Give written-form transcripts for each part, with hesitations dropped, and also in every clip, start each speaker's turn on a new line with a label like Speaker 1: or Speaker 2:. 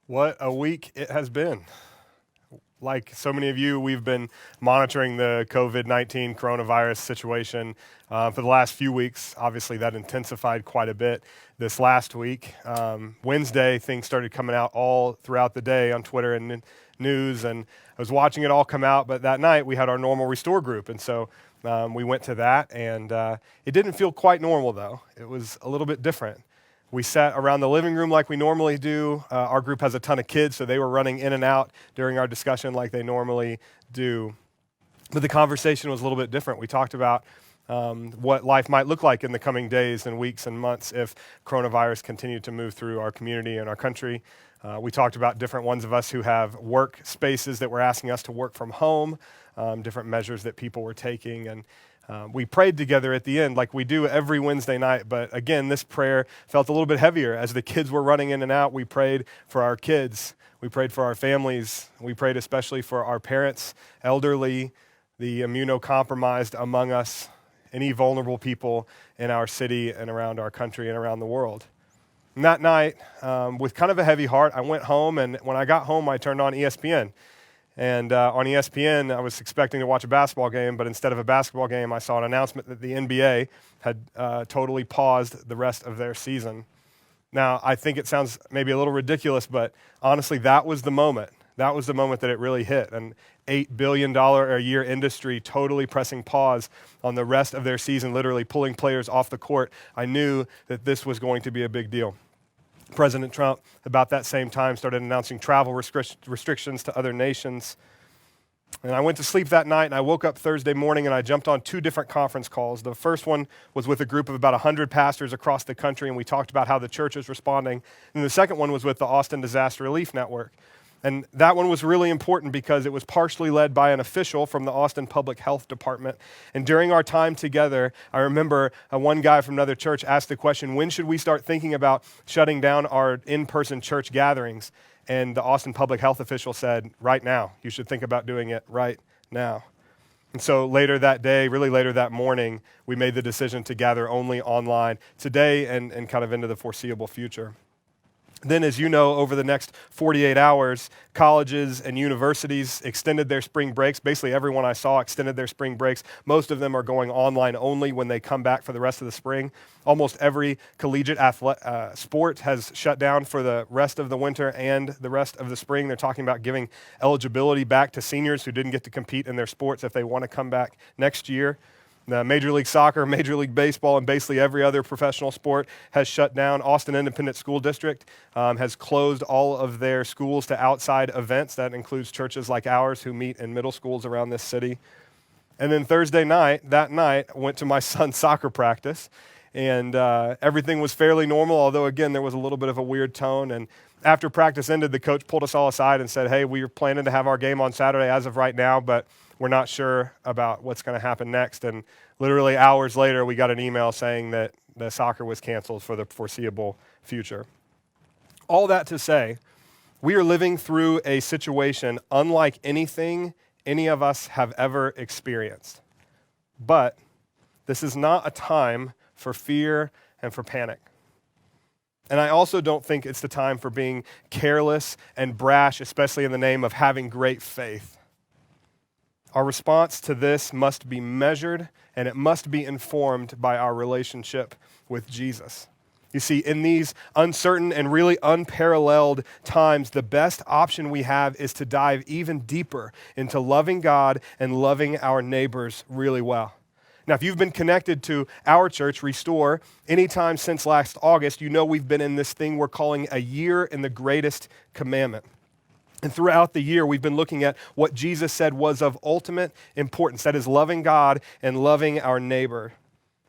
Speaker 1: What a week it has been. Like so many of you, we've been monitoring the COVID-19 coronavirus situation for the last few weeks. Obviously, that intensified quite a bit this last week. Wednesday, things started coming out all throughout the day on Twitter and news, and I was watching it all come out, but that night we had our normal Restore group, and so we went to that, and it didn't feel quite normal, though. It was a little bit different. We sat around the living room like we normally do. Our group has a ton of kids, so they were running in and out during our discussion like they normally do. But the conversation was a little bit different. We talked about what life might look like in the coming days and weeks and months if coronavirus continued to move through our community and our country. We talked about different ones of us who have work spaces that were asking us to work from home, different measures that people were taking, and we prayed together at the end like we do every Wednesday night, but again, this prayer felt a little bit heavier. As the kids were running in and out, we prayed for our kids. We prayed for our families. We prayed especially for our parents, elderly, the immunocompromised among us, any vulnerable people in our city and around our country and around the world. And that night, with kind of a heavy heart, I went home, and when I got home, I turned on ESPN. And on ESPN, I was expecting to watch a basketball game, but instead of a basketball game, I saw an announcement that the NBA had totally paused the rest of their season. Now, I think it sounds maybe a little ridiculous, but honestly, that was the moment. That was the moment that it really hit. An $8 billion a year industry totally pressing pause on the rest of their season, literally pulling players off the court. I knew that this was going to be a big deal. President Trump, about that same time, started announcing travel restrictions to other nations. And I went to sleep that night, and I woke up Thursday morning, and I jumped on two different conference calls. The first one was with a group of about 100 pastors across the country, and we talked about how the church is responding. And the second one was with the Austin Disaster Relief Network. And that one was really important because it was partially led by an official from the Austin Public Health Department. And during our time together, I remember one guy from another church asked the question, when should we start thinking about shutting down our in-person church gatherings? And the Austin Public Health official said, right now. You should think about doing it right now. And so later that day, really later that morning, we made the decision to gather only online today and kind of into the foreseeable future. Then, as you know, over the next 48 hours, colleges and universities extended their spring breaks. Basically, everyone I saw extended their spring breaks. Most of them are going online only when they come back for the rest of the spring. Almost every collegiate sport has shut down for the rest of the winter and the rest of the spring. They're talking about giving eligibility back to seniors who didn't get to compete in their sports if they want to come back next year. The Major League Soccer, Major League Baseball, and basically every other professional sport has shut down. Austin Independent School District has closed all of their schools to outside events. That includes churches like ours who meet in middle schools around this city. And then Thursday night, I went to my son's soccer practice, and everything was fairly normal, although, again, there was a little bit of a weird tone. And after practice ended, the coach pulled us all aside and said, hey, we are planning to have our game on Saturday as of right now, but we're not sure about what's going to happen next. And literally hours later, we got an email saying that the soccer was canceled for the foreseeable future. All that to say, we are living through a situation unlike anything any of us have ever experienced. But this is not a time for fear and for panic. And I also don't think it's the time for being careless and brash, especially in the name of having great faith. Our response to this must be measured, and it must be informed by our relationship with Jesus. You see, in these uncertain and really unparalleled times, the best option we have is to dive even deeper into loving God and loving our neighbors really well. Now, if you've been connected to our church, Restore, anytime since last August, you know we've been in this thing we're calling a year in the greatest commandment. And throughout the year, we've been looking at what Jesus said was of ultimate importance, that is loving God and loving our neighbor.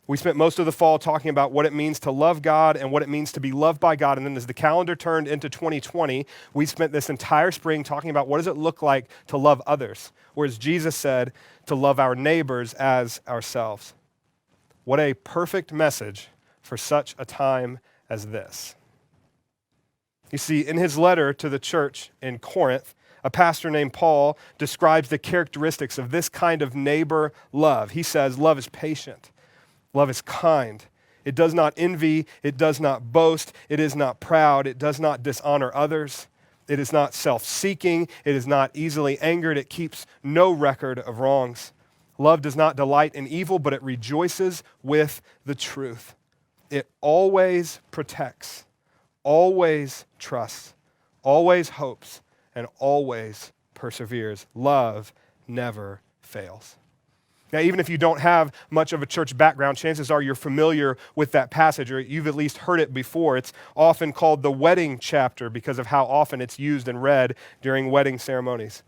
Speaker 1: We spent most of the fall talking about what it means to love God and what it means to be loved by God. And then as the calendar turned into 2020, we spent this entire spring talking about what does it look like to love others, or as Jesus said, to love our neighbors as ourselves. What a perfect message for such a time as this. You see, in his letter to the church in Corinth, a pastor named Paul describes the characteristics of this kind of neighbor love. He says, love is patient. Love is kind. It does not envy. It does not boast. It is not proud. It does not dishonor others. It is not self-seeking. It is not easily angered. It keeps no record of wrongs. Love does not delight in evil, but it rejoices with the truth. It always protects, always trusts, always hopes, and always perseveres. Love never fails. Now, even if you don't have much of a church background, chances are you're familiar with that passage, or you've at least heard it before. It's often called the wedding chapter because of how often it's used and read during wedding ceremonies.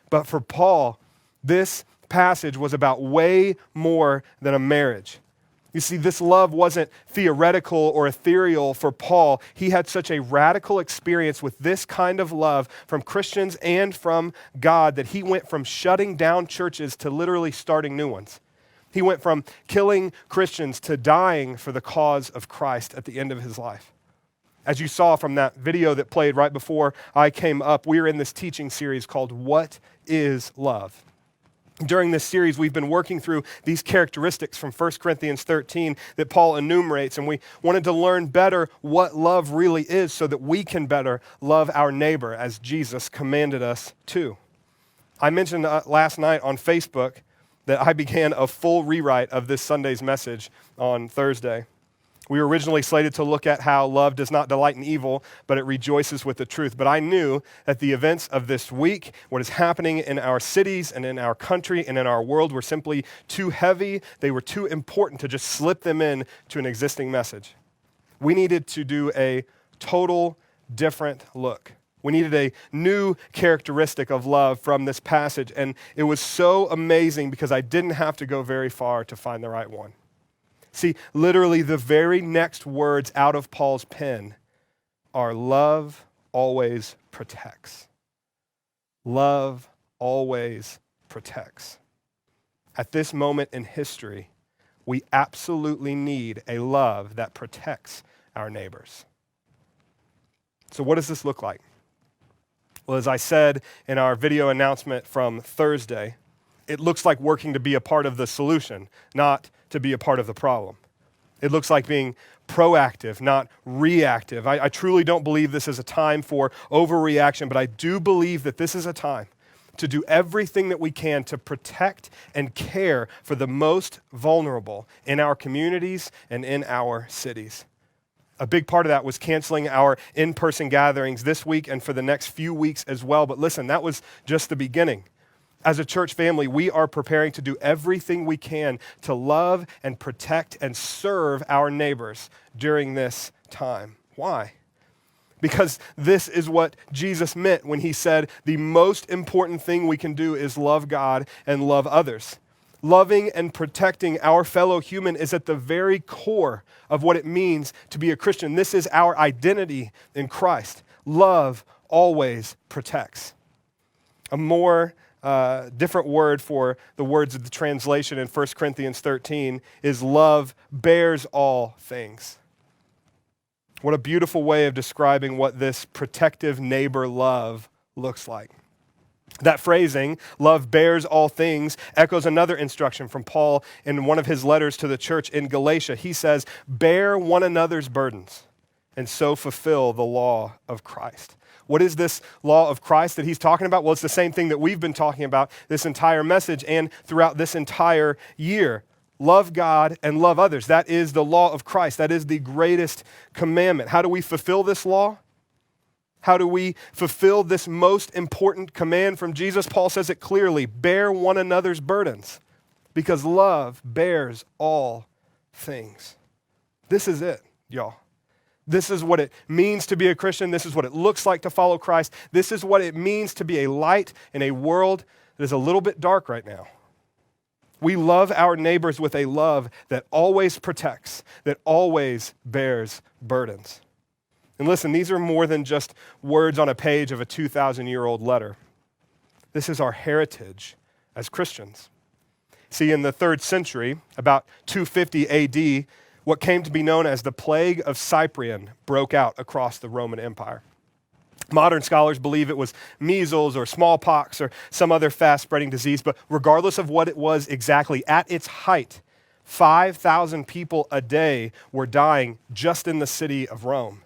Speaker 1: But for Paul, this passage was about way more than a marriage. You see, this love wasn't theoretical or ethereal for Paul. He had such a radical experience with this kind of love from Christians and from God that he went from shutting down churches to literally starting new ones. He went from killing Christians to dying for the cause of Christ at the end of his life. As you saw from that video that played right before I came up, we are in this teaching series called What is Love? During this series, we've been working through these characteristics from 1 Corinthians 13 that Paul enumerates, and we wanted to learn better what love really is so that we can better love our neighbor as Jesus commanded us to. I mentioned last night on Facebook that I began a full rewrite of this Sunday's message on Thursday. We were originally slated to look at how love does not delight in evil, but it rejoices with the truth. But I knew that the events of this week, what is happening in our cities and in our country and in our world were simply too heavy. They were too important to just slip them in to an existing message. We needed to do a total different look. We needed a new characteristic of love from this passage. And it was so amazing because I didn't have to go very far to find the right one. See, literally the very next words out of Paul's pen are love always protects. Love always protects. At this moment in history, we absolutely need a love that protects our neighbors. So what does this look like? Well, as I said in our video announcement from Thursday, it looks like working to be a part of the solution, not to be a part of the problem. It looks like being proactive, not reactive. I truly don't believe this is a time for overreaction, but I do believe that this is a time to do everything that we can to protect and care for the most vulnerable in our communities and in our cities. A big part of that was canceling our in-person gatherings this week and for the next few weeks as well. But listen, that was just the beginning. As a church family, we are preparing to do everything we can to love and protect and serve our neighbors during this time. Why? Because this is what Jesus meant when he said the most important thing we can do is love God and love others. Loving and protecting our fellow human is at the very core of what it means to be a Christian. This is our identity in Christ. Love always protects. A more different word for the words of the translation in 1 Corinthians 13 is love bears all things. What a beautiful way of describing what this protective neighbor love looks like. That phrasing, love bears all things, echoes another instruction from Paul in one of his letters to the church in Galatia. He says, bear one another's burdens and so fulfill the law of Christ. What is this law of Christ that he's talking about? Well, it's the same thing that we've been talking about this entire message and throughout this entire year. Love God and love others. That is the law of Christ. That is the greatest commandment. How do we fulfill this law? How do we fulfill this most important command from Jesus? Paul says it clearly, bear one another's burdens, because love bears all things. This is it, y'all. This is what it means to be a Christian. This is what it looks like to follow Christ. This is what it means to be a light in a world that is a little bit dark right now. We love our neighbors with a love that always protects, that always bears burdens. And listen, these are more than just words on a page of a 2,000-year-old letter. This is our heritage as Christians. See, in the 3rd century, about 250 AD, what came to be known as the Plague of Cyprian broke out across the Roman Empire. Modern scholars believe it was measles or smallpox or some other fast-spreading disease, but regardless of what it was exactly, at its height, 5,000 people a day were dying just in the city of Rome.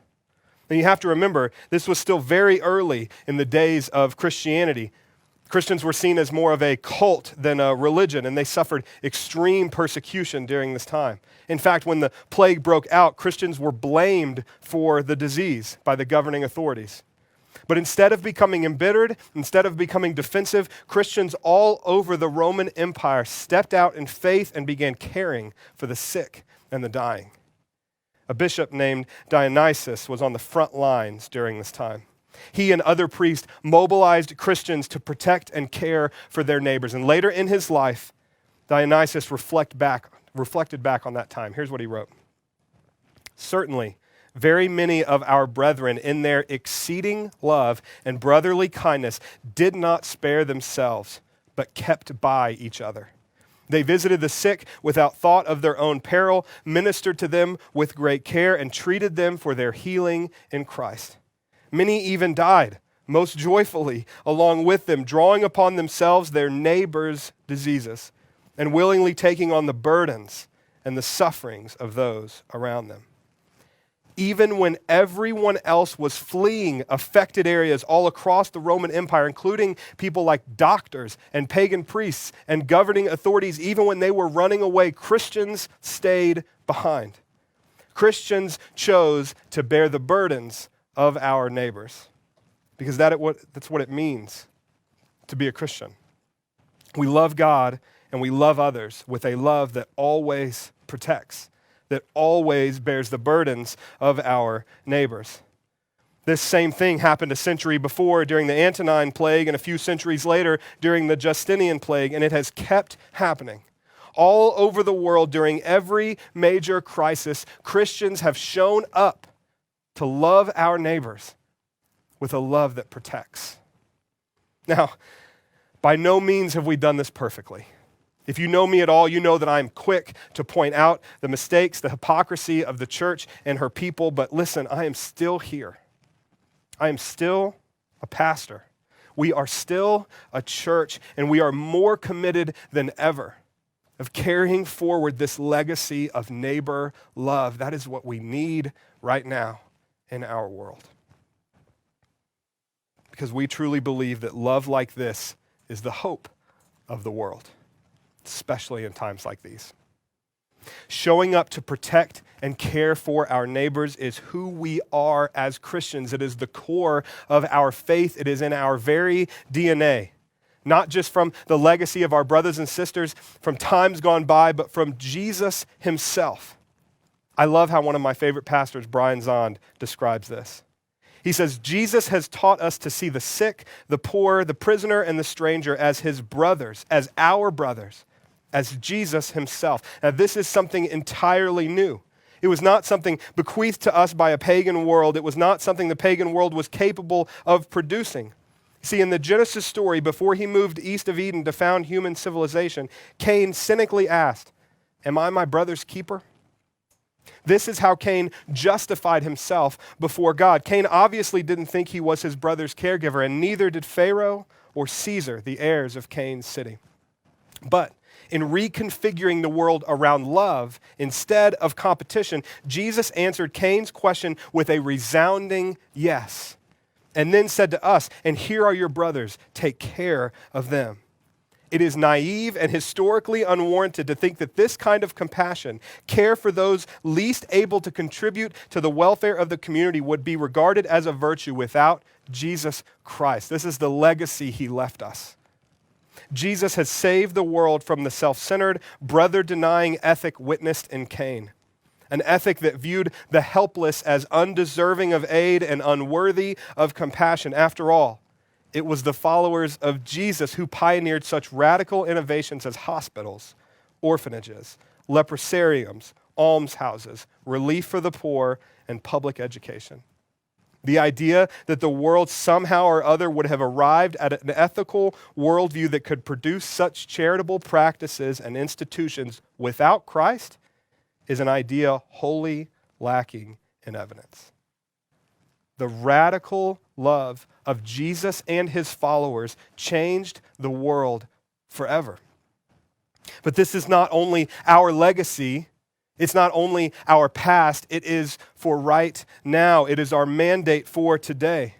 Speaker 1: And you have to remember, this was still very early in the days of Christianity. Christians were seen as more of a cult than a religion, and they suffered extreme persecution during this time. In fact, when the plague broke out, Christians were blamed for the disease by the governing authorities. But instead of becoming embittered, instead of becoming defensive, Christians all over the Roman Empire stepped out in faith and began caring for the sick and the dying. A bishop named Dionysius was on the front lines during this time. He and other priests mobilized Christians to protect and care for their neighbors. And later in his life, Dionysius reflected back on that time. Here's what he wrote. Certainly, very many of our brethren in their exceeding love and brotherly kindness did not spare themselves, but kept by each other. They visited the sick without thought of their own peril, ministered to them with great care, and treated them for their healing in Christ. Many even died, most joyfully, along with them, drawing upon themselves their neighbors' diseases, and willingly taking on the burdens and the sufferings of those around them. Even when everyone else was fleeing affected areas all across the Roman Empire, including people like doctors and pagan priests and governing authorities, even when they were running away, Christians stayed behind. Christians chose to bear the burdens of our neighbors because that's what it means to be a Christian. We love God and we love others with a love that always protects, that always bears the burdens of our neighbors. This same thing happened a century before during the Antonine Plague and a few centuries later during the Justinian Plague, and it has kept happening. All over the world during every major crisis, Christians have shown up to love our neighbors with a love that protects. Now, by no means have we done this perfectly. If you know me at all, you know that I'm quick to point out the mistakes, the hypocrisy of the church and her people. But listen, I am still here. I am still a pastor. We are still a church, and we are more committed than ever of carrying forward this legacy of neighbor love. That is what we need right now in our world. Because we truly believe that love like this is the hope of the world, especially in times like these. Showing up to protect and care for our neighbors is who we are as Christians. It is the core of our faith. It is in our very DNA, not just from the legacy of our brothers and sisters from times gone by, but from Jesus himself. I love how one of my favorite pastors, Brian Zond, describes this. He says, Jesus has taught us to see the sick, the poor, the prisoner, and the stranger as his brothers, as our brothers, as Jesus himself. Now, this is something entirely new. It was not something bequeathed to us by a pagan world. It was not something the pagan world was capable of producing. See, in the Genesis story, before he moved east of Eden to found human civilization, Cain cynically asked, "Am I my brother's keeper?" This is how Cain justified himself before God. Cain obviously didn't think he was his brother's caregiver, and neither did Pharaoh or Caesar, the heirs of Cain's city. But in reconfiguring the world around love instead of competition, Jesus answered Cain's question with a resounding yes, and then said to us, "And here are your brothers, take care of them." It is naive and historically unwarranted to think that this kind of compassion, care for those least able to contribute to the welfare of the community, would be regarded as a virtue without Jesus Christ. This is the legacy he left us. Jesus has saved the world from the self-centered, brother-denying ethic witnessed in Cain, an ethic that viewed the helpless as undeserving of aid and unworthy of compassion. After all, it was the followers of Jesus who pioneered such radical innovations as hospitals, orphanages, leprosariums, almshouses, relief for the poor, and public education. The idea that the world somehow or other would have arrived at an ethical worldview that could produce such charitable practices and institutions without Christ is an idea wholly lacking in evidence. The radical love of Jesus and his followers changed the world forever. But this is not only our legacy, It's not only our past, it is for right now. It is our mandate for today.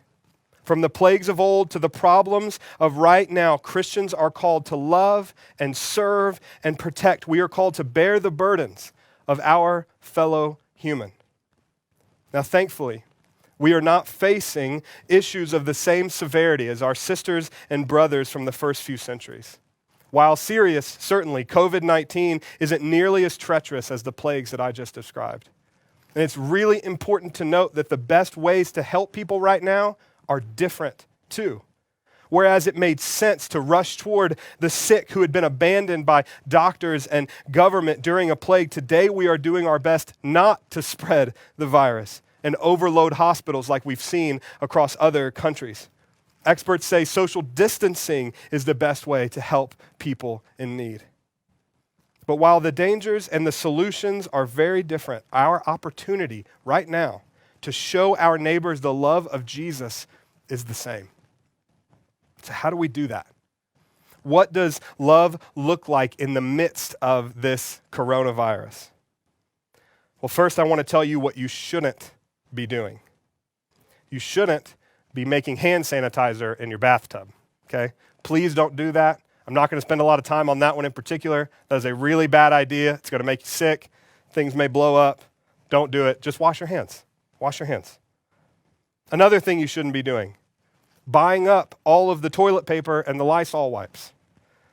Speaker 1: From the plagues of old to the problems of right now, Christians are called to love and serve and protect. We are called to bear the burdens of our fellow human. Now, thankfully, we are not facing issues of the same severity as our sisters and brothers from the first few centuries. While serious, certainly, COVID-19 isn't nearly as treacherous as the plagues that I just described. And it's really important to note that the best ways to help people right now are different too. Whereas it made sense to rush toward the sick who had been abandoned by doctors and government during a plague, today we are doing our best not to spread the virus and overload hospitals like we've seen across other countries. Experts say social distancing is the best way to help people in need. But while the dangers and the solutions are very different, our opportunity right now to show our neighbors the love of Jesus is the same. So how do we do that? What does love look like in the midst of this coronavirus? Well, first I want to tell you what you shouldn't be doing. You shouldn't be making hand sanitizer in your bathtub, okay? Please don't do that. I'm not going to spend a lot of time on that one in particular. That is a really bad idea. It's going to make you sick. Things may blow up. Don't do it. Just wash your hands. Wash your hands. Another thing you shouldn't be doing, buying up all of the toilet paper and the Lysol wipes.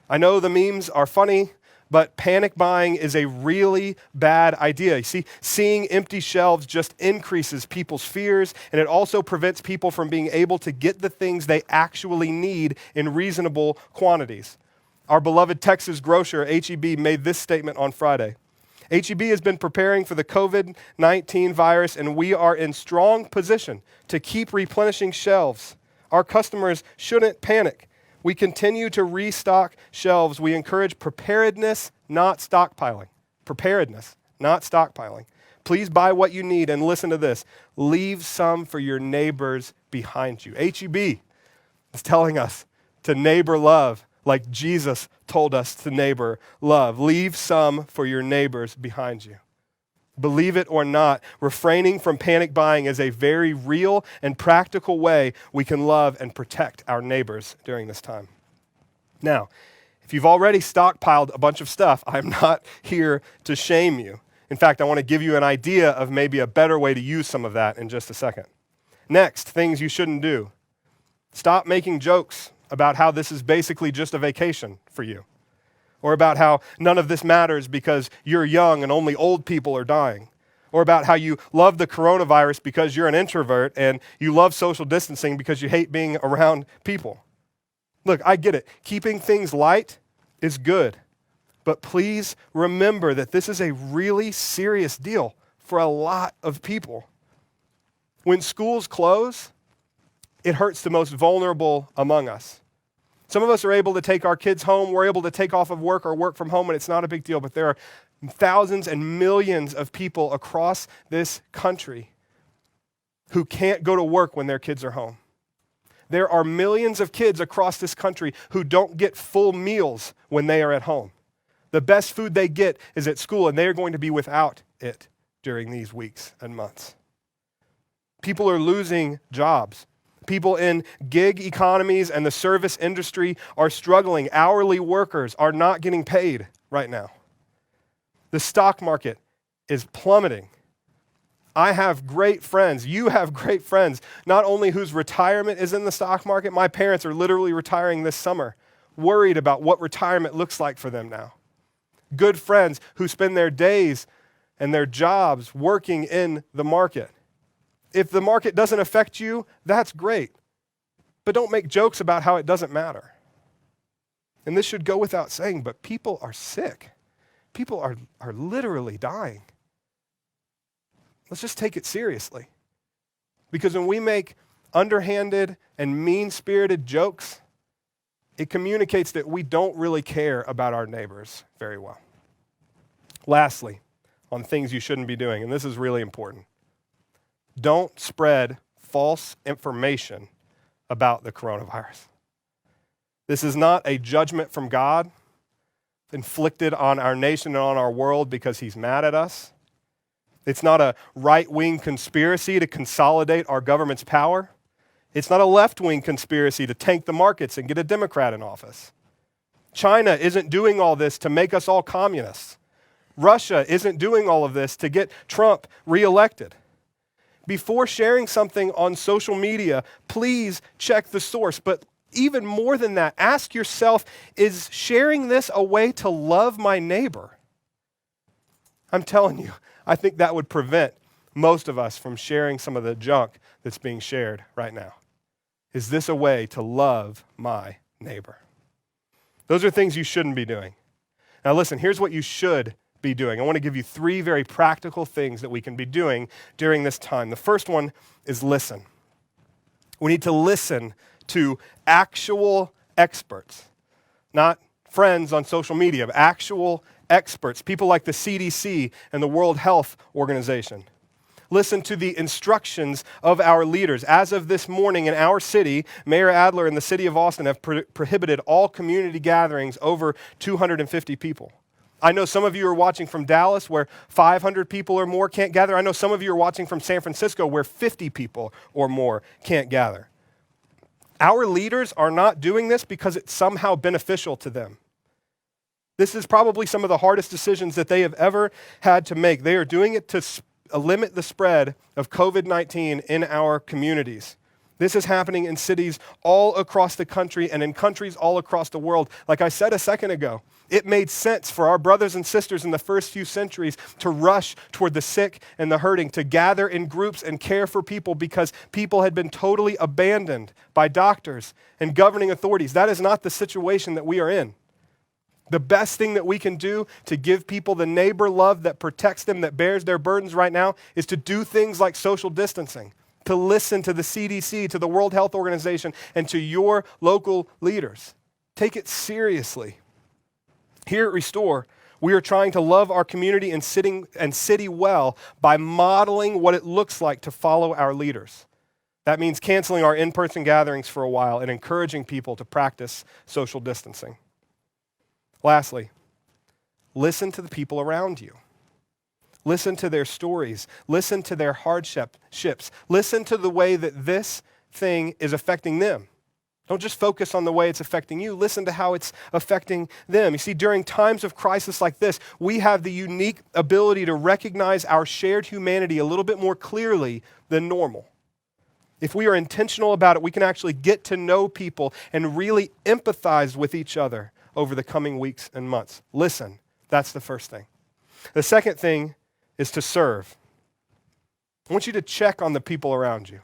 Speaker 1: I know the memes are funny, but panic buying is a really bad idea. You see, seeing empty shelves just increases people's fears, and it also prevents people from being able to get the things they actually need in reasonable quantities. Our beloved Texas grocer, H-E-B, made this statement on Friday. H-E-B has been preparing for the COVID-19 virus, and we are in strong position to keep replenishing shelves. Our customers shouldn't panic. We continue to restock shelves. We encourage preparedness, not stockpiling. Preparedness, not stockpiling. Please buy what you need, and listen to this. Leave some for your neighbors behind you. H-E-B is telling us to neighbor love like Jesus told us to neighbor love. Leave some for your neighbors behind you. Believe it or not, refraining from panic buying is a very real and practical way we can love and protect our neighbors during this time. Now, if you've already stockpiled a bunch of stuff, I'm not here to shame you. In fact, I want to give you an idea of maybe a better way to use some of that in just a second. Next, things you shouldn't do. Stop making jokes about how this is basically just a vacation for you, or about how none of this matters because you're young and only old people are dying, or about how you love the coronavirus because you're an introvert and you love social distancing because you hate being around people. Look, I get it. Keeping things light is good, but please remember that this is a really serious deal for a lot of people. When schools close, it hurts the most vulnerable among us. Some of us are able to take our kids home. We're able to take off of work or work from home, and it's not a big deal. But there are thousands and millions of people across this country who can't go to work when their kids are home. There are millions of kids across this country who don't get full meals when they are at home. The best food they get is at school, and they are going to be without it during these weeks and months. People are losing jobs. People in gig economies and the service industry are struggling. Hourly workers are not getting paid right now. The stock market is plummeting. I have great friends. You have great friends, not only whose retirement is in the stock market. My parents are literally retiring this summer, worried about what retirement looks like for them now. Good friends who spend their days and their jobs working in the market. If the market doesn't affect you, that's great. But don't make jokes about how it doesn't matter. And this should go without saying, but people are sick. People are literally dying. Let's just take it seriously. Because when we make underhanded and mean-spirited jokes, it communicates that we don't really care about our neighbors very well. Lastly, on things you shouldn't be doing, and this is really important. Don't spread false information about the coronavirus. This is not a judgment from God. inflicted on our nation and on our world because he's mad at us. It's not a right-wing conspiracy to consolidate our government's power. It's not a left-wing conspiracy to tank the markets and get a Democrat in office. China isn't doing all this to make us all communists. Russia isn't doing all of this to get Trump reelected. Before sharing something on social media, please check the source. But even more than that, ask yourself, is sharing this a way to love my neighbor? I'm telling you, I think that would prevent most of us from sharing some of the junk that's being shared right now. Is this a way to love my neighbor? Those are things you shouldn't be doing. Now listen, here's what you should be doing. I want to give you 3 very practical things that we can be doing during this time. The first one is listen. We need to listen to actual experts, not friends on social media, but actual experts, people like the CDC and the World Health Organization. Listen to the instructions of our leaders. As of this morning in our city, Mayor Adler and the city of Austin have prohibited all community gatherings over 250 people. I know some of you are watching from Dallas where 500 people or more can't gather. I know some of you are watching from San Francisco where 50 people or more can't gather. Our leaders are not doing this because it's somehow beneficial to them. This is probably some of the hardest decisions that they have ever had to make. They are doing it to limit the spread of COVID-19 in our communities. This is happening in cities all across the country and in countries all across the world. Like I said a second ago, it made sense for our brothers and sisters in the first few centuries to rush toward the sick and the hurting, to gather in groups and care for people because people had been totally abandoned by doctors and governing authorities. That is not the situation that we are in. The best thing that we can do to give people the neighbor love that protects them, that bears their burdens right now, is to do things like social distancing, to listen to the CDC, to the World Health Organization, and to your local leaders. Take it seriously. Here at Restore, we are trying to love our community and city well by modeling what it looks like to follow our leaders. That means canceling our in-person gatherings for a while and encouraging people to practice social distancing. Lastly, listen to the people around you. Listen to their stories. Listen to their hardships. Listen to the way that this thing is affecting them. Don't just focus on the way it's affecting you. Listen to how it's affecting them. You see, during times of crisis like this, we have the unique ability to recognize our shared humanity a little bit more clearly than normal. If we are intentional about it, we can actually get to know people and really empathize with each other over the coming weeks and months. Listen, that's the first thing. The second thing is to serve. I want you to check on the people around you.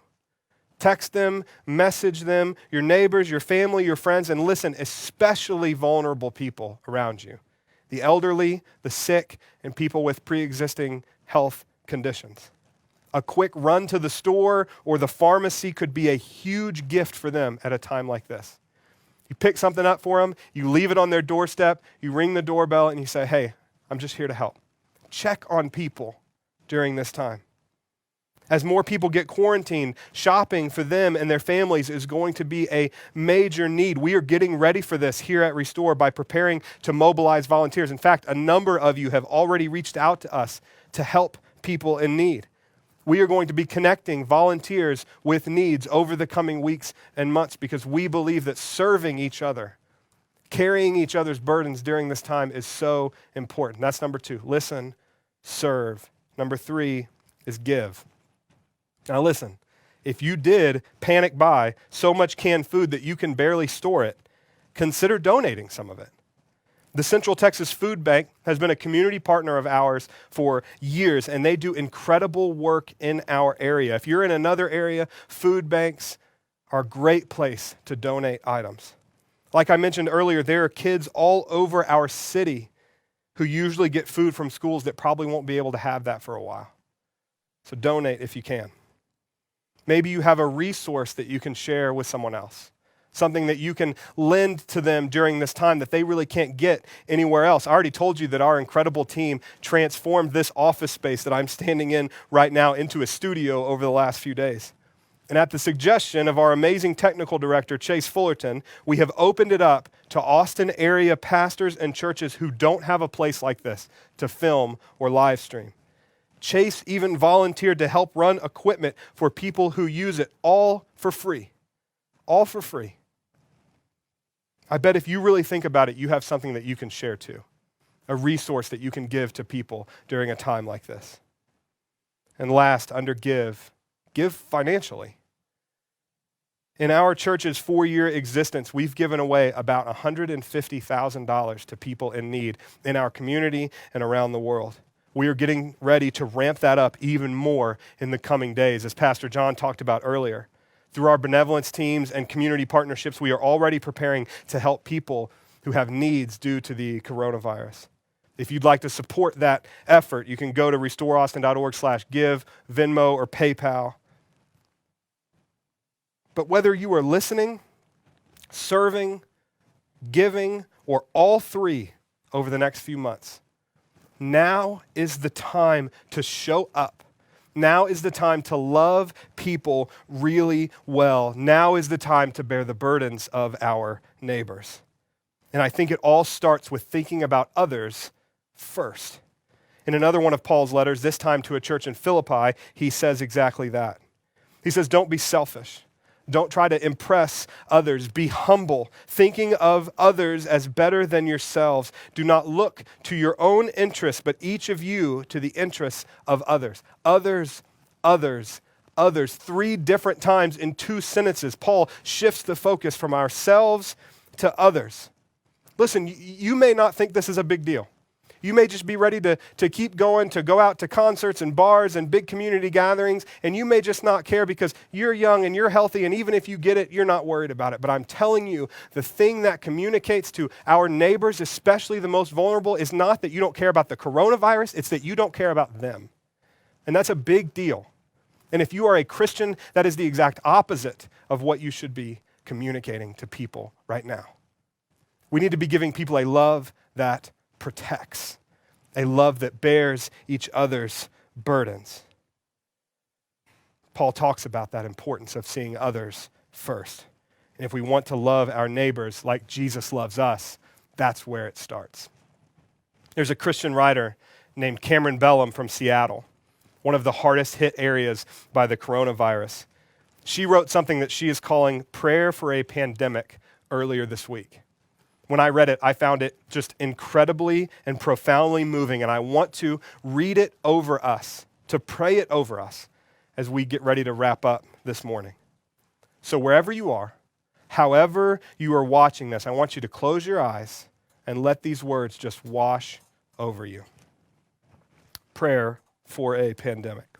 Speaker 1: Text them, message them, your neighbors, your family, your friends, and listen, especially vulnerable people around you. The elderly, the sick, and people with pre-existing health conditions. A quick run to the store or the pharmacy could be a huge gift for them at a time like this. You pick something up for them, you leave it on their doorstep, you ring the doorbell, and you say, hey, I'm just here to help. Check on people during this time. As more people get quarantined, shopping for them and their families is going to be a major need. We are getting ready for this here at Restore by preparing to mobilize volunteers. In fact, a number of you have already reached out to us to help people in need. We are going to be connecting volunteers with needs over the coming weeks and months because we believe that serving each other, carrying each other's burdens during this time is so important. That's number 2. Listen, serve. Number 3 is give. Now listen, if you did panic buy so much canned food that you can barely store it, consider donating some of it. The Central Texas Food Bank has been a community partner of ours for years, and they do incredible work in our area. If you're in another area, food banks are a great place to donate items. Like I mentioned earlier, there are kids all over our city who usually get food from schools that probably won't be able to have that for a while. So donate if you can. Maybe you have a resource that you can share with someone else. Something that you can lend to them during this time that they really can't get anywhere else. I already told you that our incredible team transformed this office space that I'm standing in right now into a studio over the last few days. And at the suggestion of our amazing technical director, Chase Fullerton, we have opened it up to Austin area pastors and churches who don't have a place like this to film or live stream. Chase even volunteered to help run equipment for people who use it, all for free. All for free. I bet if you really think about it, you have something that you can share too, a resource that you can give to people during a time like this. And last, under give financially. In our church's 4-year existence, we've given away about $150,000 to people in need in our community and around the world. We are getting ready to ramp that up even more in the coming days, as Pastor John talked about earlier. Through our benevolence teams and community partnerships, we are already preparing to help people who have needs due to the coronavirus. If you'd like to support that effort, you can go to restoreaustin.org/give, Venmo, or PayPal. But whether you are listening, serving, giving, or all three over the next few months, now is the time to show up. Now is the time to love people really well. Now is the time to bear the burdens of our neighbors. And I think it all starts with thinking about others first. In another one of Paul's letters, this time to a church in Philippi, he says exactly that. He says, don't be selfish. Don't try to impress others. Be humble, thinking of others as better than yourselves. Do not look to your own interests, but each of you to the interests of others. Others. 3 different times in 2 sentences, Paul shifts the focus from ourselves to others. Listen, you may not think this is a big deal. You may just be ready to keep going, to go out to concerts and bars and big community gatherings, and you may just not care because you're young and you're healthy, and even if you get it, you're not worried about it. But I'm telling you, the thing that communicates to our neighbors, especially the most vulnerable, is not that you don't care about the coronavirus, it's that you don't care about them. And that's a big deal. And if you are a Christian, that is the exact opposite of what you should be communicating to people right now. We need to be giving people a love that protects, a love that bears each other's burdens. Paul talks about that importance of seeing others first. And if we want to love our neighbors like Jesus loves us, that's where it starts. There's a Christian writer named Cameron Bellum from Seattle, one of the hardest hit areas by the coronavirus. She wrote something that she is calling Prayer for a Pandemic earlier this week. When I read it, I found it just incredibly and profoundly moving, and I want to read it over us, to pray it over us as we get ready to wrap up this morning. So wherever you are, however you are watching this, I want you to close your eyes and let these words just wash over you. Prayer for a pandemic.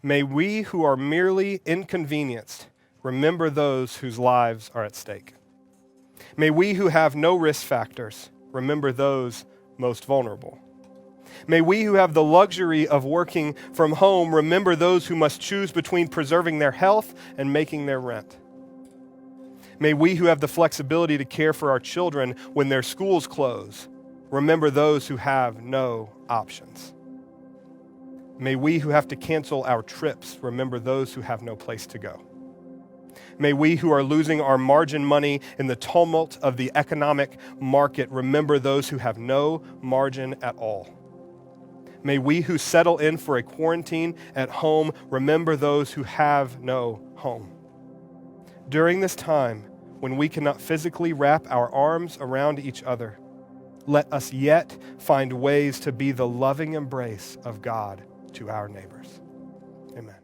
Speaker 1: May we who are merely inconvenienced remember those whose lives are at stake. May we who have no risk factors remember those most vulnerable. May we who have the luxury of working from home remember those who must choose between preserving their health and making their rent. May we who have the flexibility to care for our children when their schools close remember those who have no options. May we who have to cancel our trips remember those who have no place to go. May we who are losing our margin money in the tumult of the economic market remember those who have no margin at all. May we who settle in for a quarantine at home remember those who have no home. During this time, when we cannot physically wrap our arms around each other, let us yet find ways to be the loving embrace of God to our neighbors. Amen.